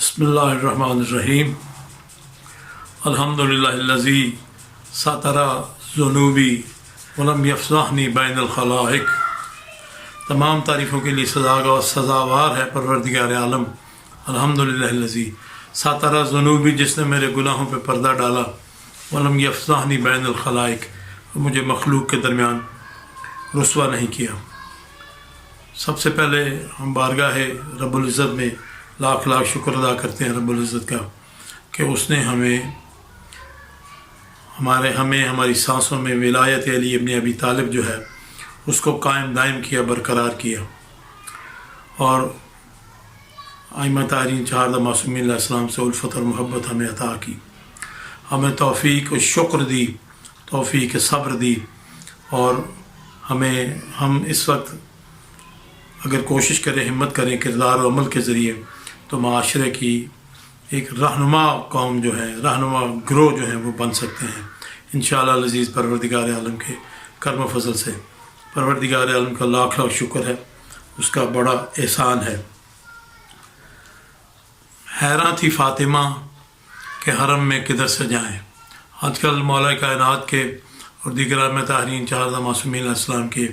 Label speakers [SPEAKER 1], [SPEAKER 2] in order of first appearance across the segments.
[SPEAKER 1] बिस्मिल्लाहिर्रहमानिर्रहीम। अल्हम्दुलिल्लाहिल्लज़ी सतरा ज़ुनूबी वलम यफ़ज़हनी बैनल ख़लाइक। तमाम तारीफ़ों के लिए सज़ावार है परवरदिगार आलम। अल्हम्दुलिल्लाहिल्लज़ी सतरा ज़ुनूबी, जिसने मेरे गुनाहों पे पर्दा डाला, वलम यफ़ज़हनी बैनल ख़लाइक, मुझे मखलूक के दरमियान रुस्वा नहीं किया। सबसे पहले हम बारगाह रब्बुल इज़्ज़त में लाख लाख शुक्र अदा करते हैं रब्बुल इज़्ज़त का कि उसने हमारी सांसों में विलायत अली इब्न अबी तालिब जो है उसको कायम दायम किया, बरकरार किया, और आइम्मा तारीन चार मासूमीन अलैहिस्सलाम से उल्फत और मोहब्बत हमें अता की, हमें तौफ़ीक और शुक्र दी, तौफ़ीक सब्र दी, और हम इस वक्त अगर कोशिश करें, हिम्मत करें किरदार और अमल के ज़रिए, तो माशरे की एक रहनुमा कौम जो है, रहनुमा ग्रोह जो है, वो बन सकते हैं इंशाअल्लाह अज़ीज़ परवरदिगार आलम के करम फजल से। परवरदिगार आलम का लाख लाख शुक्र है, उसका बड़ा एहसान है। हैरान थी फ़ातिमा के हरम में किधर से जाएँ। आजकल मौला कायनात के और दीगर में तारीन चार मासूमीन अलैहिस्सलाम के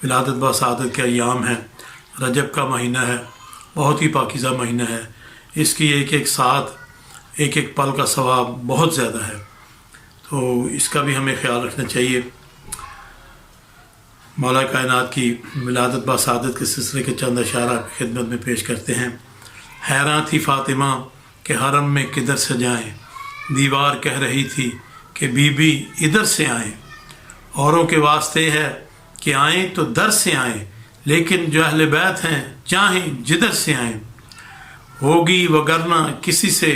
[SPEAKER 1] विलादत व सआदत के अय्याम हैं। रजब का महीना है, बहुत ही पाकीज़ा महीना है। इसकी एक एक साथ, एक एक पल का सवाब बहुत ज़्यादा है, तो इसका भी हमें ख्याल रखना चाहिए। मौला कायनात की विलादत व सआदत के सिलसिले के चंद अशारा खिदमत में पेश करते हैं। हैरान थी फ़ातिमा के हरम में किधर से जाएँ, दीवार कह रही थी कि बीबी इधर से आएँ। औरों के वास्ते है कि आएँ तो दर से आएँ, लेकिन जो अहले बैत हैं चाहें जिधर से आएँ। होगी वगरना किसी से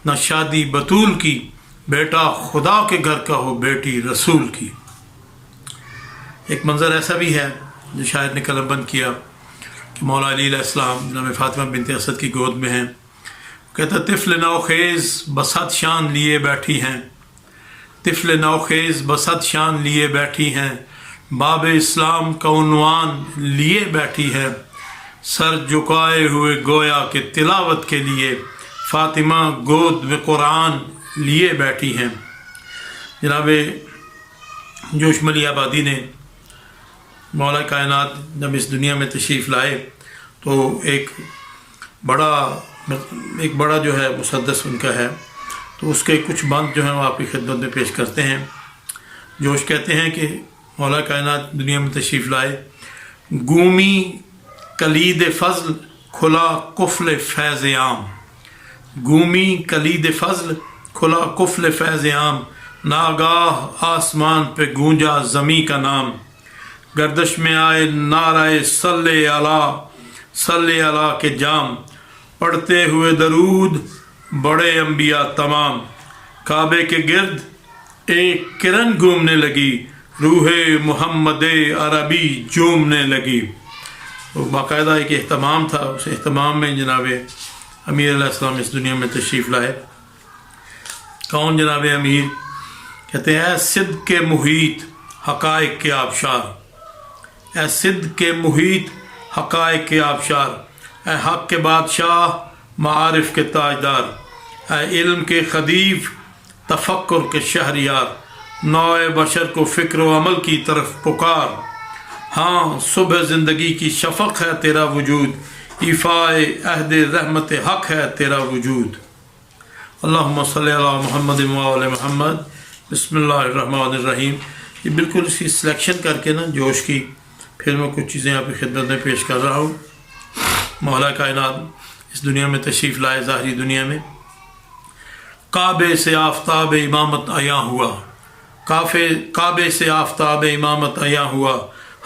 [SPEAKER 1] न शादी बतूल की, बेटा खुदा के घर का हो बेटी रसूल की। एक मंज़र ऐसा भी है जो शायर ने कलमबंद किया कि मौला अली अलैहिस्सलाम जनाब फ़ातिमा बिनत असद की गोद में हैं। कहता तिफ़्ल नौखेज़ बसत शान लिए बैठी हैं, तिफ़्ल नौखेज़ बसत शान लिए बैठी हैं, बाब इस्लाम का उन्वान लिए बैठी है, सर झुकाए हुए गोया के तिलावत के लिए फ़ातिमा गोद में कुरान लिए बैठी हैं। जनाब जोशमली आबादी ने मौला कायनात जब इस दुनिया में तशरीफ़ लाए तो एक बड़ा जो है मुसद्दस उनका है, तो उसके कुछ बंद जो हैं वो आपकी खिदमत में पेश करते हैं। जोश कहते हैं कि मौला कायनात दुनिया में तशरीफ़ लाए, गूमी कलीद फ़ज़ल खुला कुफ़ल फ़ैज़ आम, गूमी कलीद फ़ज़ल खुला कुफ़ल फ़ैज़ आम, नागाह आसमान पे गूंजा ज़मी का नाम, गर्दश में आए नाराए सल्ले अला के जाम, पढ़ते हुए दरूद बड़े अम्बिया तमाम, काबे के गिर्द एक किरण घूमने लगी, रूहे मुहम्मद अरबी झूमने लगी। तो बाकायदा एक एहतमाम था, उस एहतमाम में जनाब अमीर अलैहिस्सलाम इस दुनिया में तशरीफ़ लाए। कौन जनाब अमीर? कहते हैं ऐ सिद्क़ के मुहीत हक़ाइक़ के आबशार, ऐ सिद्क़ के मुहीत हक़ाइक़ के आबशार, ऐ हक़ के बादशाह मारिफ़ के ताजदार, ऐ इल्म के खदीफ़ तफ़क्कुर के शहरियार, नौए बशर को फ़िक्र व अमल की तरफ पुकार, हाँ सुबह ज़िंदगी की शफ़क़ है तेरा वजूद, इफ़ाए अहद रहमत हक़ है तेरा वजूद। अल्लाहुम्मा सल्ली अला मुहम्मद व आले मुहम्मद। बिस्मिल्लाहिर्रहमानिर्रहीम। ये बिल्कुल इसकी सिलेक्शन करके ना जोश की, फिर मैं कुछ चीज़ें आपकी खिदमत में पेश कर रहा हूँ। मौला कायनात इस दुनिया में तशरीफ़ लाए, ज़ाहरी दुनिया में। काबे से आफ़ताब इमामत आया हुआ, काबे से आफ़ताब इमामत आया हुआ,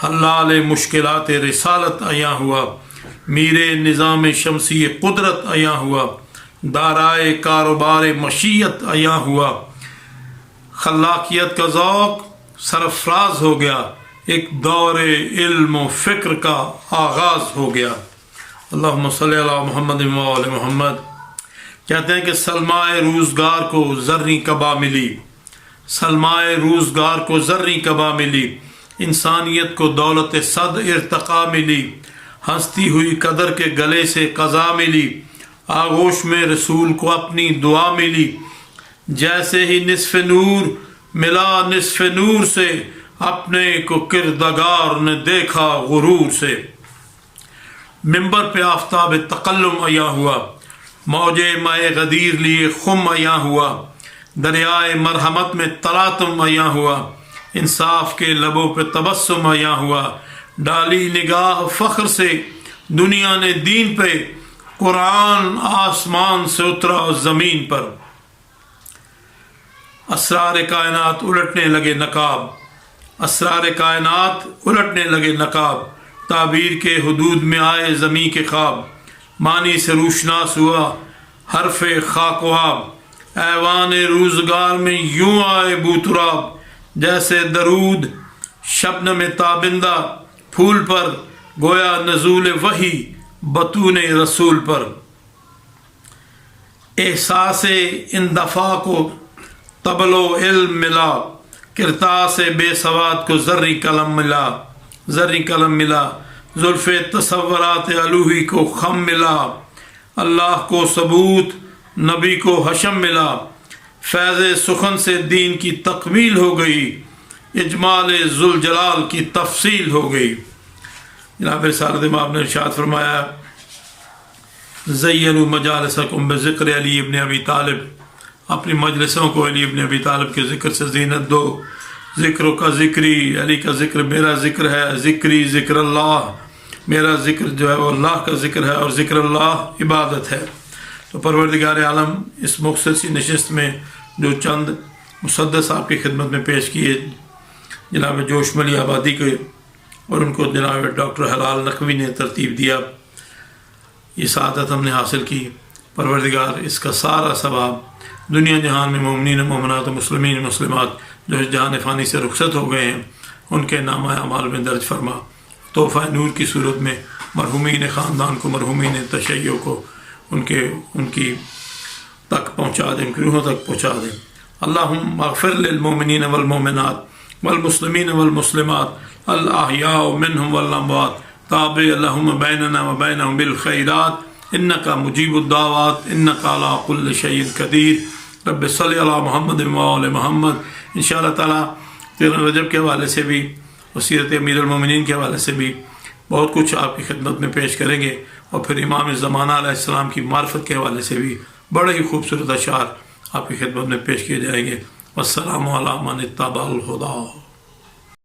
[SPEAKER 1] हल्लाल मुश्किलात रिसालत आया हुआ, मीरे निज़ाम शमसी कुदरत आया हुआ, दाराए कारोबार मशीयत आया हुआ, खल्लाकियत का ज़ौक़ सरफराज हो गया, एक दौरे इल्म फ़िक्र का आगाज़ हो गया। अल्लाहुम्मा सल्ली अला मुहम्मद व आले मुहम्मद। कहते हैं कि सलमाए रोज़गार को ज़र्री कबा मिली, सलमाए रोज़गार को ज़र्री कबा मिली, इंसानियत को दौलत सद इर्तक़ा मिली, हंसती हुई कदर के गले से क़ज़ा मिली, آغوش میں رسول کو اپنی دعا ملی، جیسے ہی نصف نور ملا نصف نور سے، اپنے کو کردگار نے دیکھا غرور سے۔ منبر پہ آفتاب تکلم عیاں ہوا، موج مائے غدیر لیے خم عیاں ہوا، دریائے مرحمت میں تلاطم عیاں ہوا، انصاف کے لبوں پہ تبسم عیاں ہوا، ڈالی نگاہ فخر سے دنیا نے دین پہ، قرآن آسمان سے اترا زمین پر۔ اسرار کائنات الٹنے لگے نقاب، اسرار کائنات الٹنے لگے نقاب، تعبیر کے حدود میں آئے زمیں کے خواب، معنی سے روشناس ہوا حرف خاک و آب، ایوان روزگار میں یوں آئے بوتراب، جیسے درود شبنم تابندہ پھول پر، گویا نزول وحی بطون رسول پر۔ احساس اندفاع کو طبل و علم ملا، کرتاس بے سواد کو زرعی قلم ملا، زرعی قلم ملا، زلف تصورات الوہی کو خم ملا، اللہ کو ثبوت نبی کو حشم ملا، فیض سخن سے دین کی تکمیل ہو گئی، اجمال ذوالجلال کی تفصیل ہو گئی۔ جناب رسالت مآب نے ارشاد فرمایا، زینوا مجالسکم بذکر علی ابن ابی طالب، اپنی مجلسوں کو علی ابن ابی طالب کے ذکر سے زینت دو۔ ذکر کا ذکری، علی کا ذکر میرا ذکر ہے، ذکری ذکر اللہ، میرا ذکر جو ہے وہ اللہ کا ذکر ہے، اور ذکر اللہ عبادت ہے۔ تو پروردگار عالم اس مختصر سی نشست میں جو چند مسدس آپ کی خدمت میں پیش کیے جناب جوش ملی آبادی کے، اور ان کو جناب ڈاکٹر حلال نقوی نے ترتیب دیا، یہ سعادت ہم نے حاصل کی۔ پروردگار اس کا سارا ثواب دنیا جہان میں مومنین مومنات مسلمین مسلمات جو اس جہان فانی سے رخصت ہو گئے ہیں ان کے نامہ اعمال میں درج فرما، تحفہ نور کی صورت میں مرحومین خاندان کو، مرحومین تشیع کو ان کی تک پہنچا دیں، ان کی روحوں تک پہنچا دیں۔ اللہم اغفر للمؤمنین والمؤمنات والمسلمین والمسلمات الاحیاء منہم والاموات، تابع اللہم بیننا وبینہم بالخیرات انکا مجیب الدعوات انکا علی کل شیء قدیر۔ رب صلی علی محمد وآل محمد۔ انشاءاللہ تعالیٰ 13 رجب کے حوالے سے بھی اور سیرت امیر المومنین کے حوالے سے بھی بہت کچھ آپ کی خدمت میں پیش کریں گے، اور پھر امام زمانہ علیہ السلام کی معرفت کے حوالے سے بھی بڑے ہی خوبصورت اشعار آپ کی خدمت میں پیش کیے جائیں گے۔ والسلام علی من اتبع الہدی۔